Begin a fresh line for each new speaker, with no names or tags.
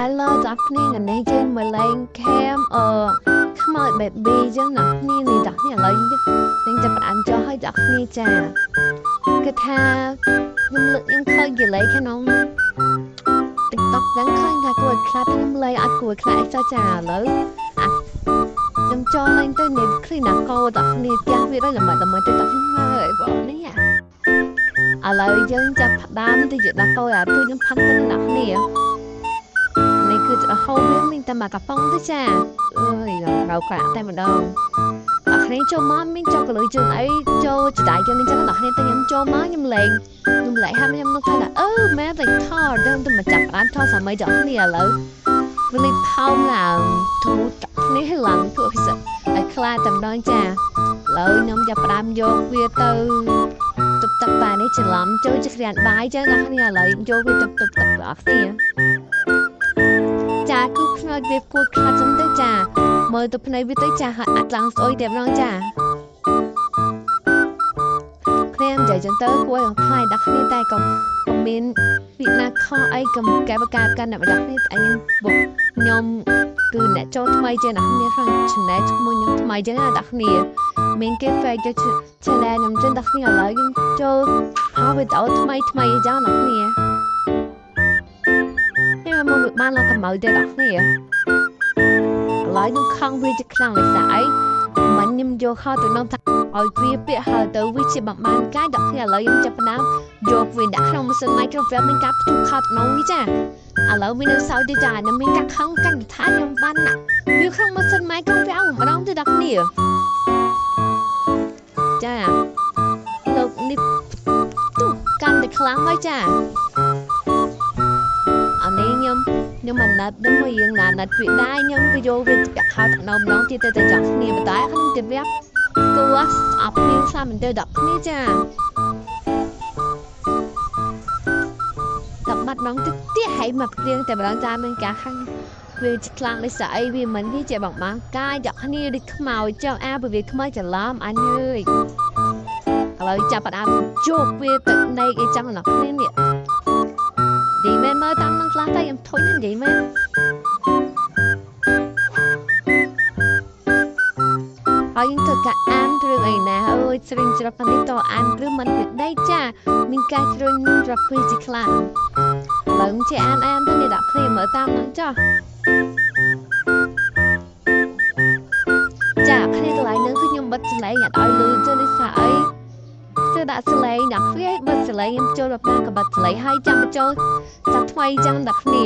Hello អ្នកនាងនេះយើងមកលេង Cam ខ្មោច Baby ចឹងអ្នកនាងនេះអ្នកនាងឥឡូវយើងចាប់ផ្ដើមចុះឲ្យអ្នកនាងចាគឺថាខ្ញុំឃើញគេលេងក្នុង TikTok ចឹងឃើញថាគួរខ្លាចខ្ញុំលេងអត់គួរខ្លាចចុះចាឥឡូវខ្ញុំចូលលេងទៅនេះឃើញណាកោអ្នកនាងផ្ទះវាដល់ល្មិតទៅអ្នកខ្ញុំមើលអីបងនេះឥឡូវយើងចាប់ផ្ដើមទៅយកដល់កោអាទូខ្ញុំផឹកទៅអ្នកនាងនេះគឺហូបវាមានតែមកកំប៉ុងទេចាអើយរៅក្រាក់តែម្ដងអ្នកនេះចូលមកមានចុកកលុយជើងអីចូលចដៃជើងនេះចឹងអ្នកនេះតែខ្ញុំចូលមកខ្ញុំលេងហើយខ្ញុំនឹកថាមែនតែថតដើមទៅមកចាប់បានថតសម័យដល់នេះឥឡូវវាលេងផោមឡើងទូនេះឡើងទូពិសេសឲ្យខ្លាចតែម្ដងចាឥឡូវខ្ញុំចាប់ផ្ដើមយកវាទៅទុបទឹកបាយនេះច្រឡំចូលជាក្រានបាយចឹងអ្នកនេះឥឡូវយកវាទុបទឹកអស់គ្នាចាគឺខ្មោចវាគួរខ្លាចចឹងទៅចាមើលទៅភ្នែកវាទៅចាអត់ឡើងស្អុយតែម្ដងចាគ្នានិយាយចឹងទៅគួរឲ្យខ្លាចដាក់គ្នាតែក៏មានពីណាខអីក៏កែបកាកាន់តែម្ដងនេះអញបុកខ្ញុំគឺអ្នកចូលថ្មីចេះអ្នកគ្នាខាង channel ជាមួយខ្ញុំថ្មីចឹងណាអ្នកគ្នាមានគេ fake ចូល channel ខ្ញុំចឹងអ្នកគ្នាឥឡូវយើងចូលហើយវីដេអូថ្មីចឹងអ្នកគ្នាមកបានឡើងកម្ៅទៅអ្នកគ្នាឥឡូវខ្ញុំខំវាជាខ្លាំងលេខអីមិនខ្ញុំយកខោទៅនំថាឲ្យវាពាក់ហើយទៅវាជាបំបានកាយអ្នកគ្នាឥឡូវខ្ញុំចាប់ផ្ដើមយកវាដាក់ក្នុងម៉ាស៊ីន microwave មានការផ្ទុះខោទៅនំនេះចាឥឡូវមាននៅសោយទៅចាខ្ញុំមានការខំកាន់ថាខ្ញុំបានណាវាក្នុងម៉ាស៊ីន microwave ម្ដងទៅអ្នកគ្នាចាលោកនេះទុះកាន់តែខ្លាំងហើយចាអានេះខ្ញុំមិនណាត់ដឹងមកយើងណាត់វាដែរខ្ញុំក៏យកវាចាក់ខោទៅនំម្ដងទៀតទៅចង់គ្នាប៉ុន្តែខ្ញុំទៀតវាគួរអប់គ្នាសាមិនទៅដល់គ្នាចាដល់បាត់នងទៅទៀតហើយមកព្រៀងតែម្ដងចាមានការខាងវាខ្លាំងលេខស្អីវាមិនវាជាបងបាំងកាយដល់គ្នាដូចខ្មោចចង់អាបើវាខ្មោចច្រឡំអញអើយឥឡូវចាប់ផ្ដើមជោគវាទឹកណែកអីចឹងដល់គ្នានេះនិយាយមែនមើលតាមនឹងខ្លះតែខ្ញុំធុញនិយាយមែនហើយយើងទៅកាអានរឿងអីណាអើយស្រីច្រាប់នេះតអានរឿងមិនវាដេកចាមានការជ្រុញរកពីជាខ្លាំងឡើងជាអានទៅនេះដាក់គ្នាមើលតាមនឹងចុះចាគ្នាកន្លែងហ្នឹងគឺខ្ញុំបិទសម្លេងអត់ឲ្យលឺទៅនេះថាអីគឺដាក់សម្លេងដាក់គ្នាបិទសម្លេងខ្ញុំចូលដល់ណាក៏បិទសម្លេងហើយចាំបញ្ចូលចាប់ថ្មីចឹងដាក់គ្នា